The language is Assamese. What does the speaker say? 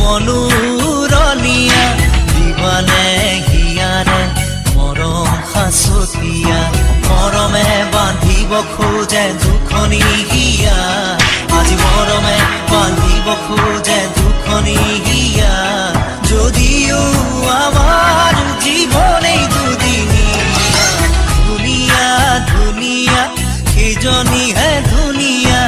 মনুৰণীয়া দিবানে হিয়াৰে মৰম সাঁচতীয়া মৰমে বান্ধিব খোজে দুখনি হিয়া আজি মৰমে বান্ধিব খোজে দুখনি হিয়া যদিও আমাৰ জীবনেই দুদিনীয়া ধুনীয়া ধুনীয়া সেইজনী হে ধুনীয়া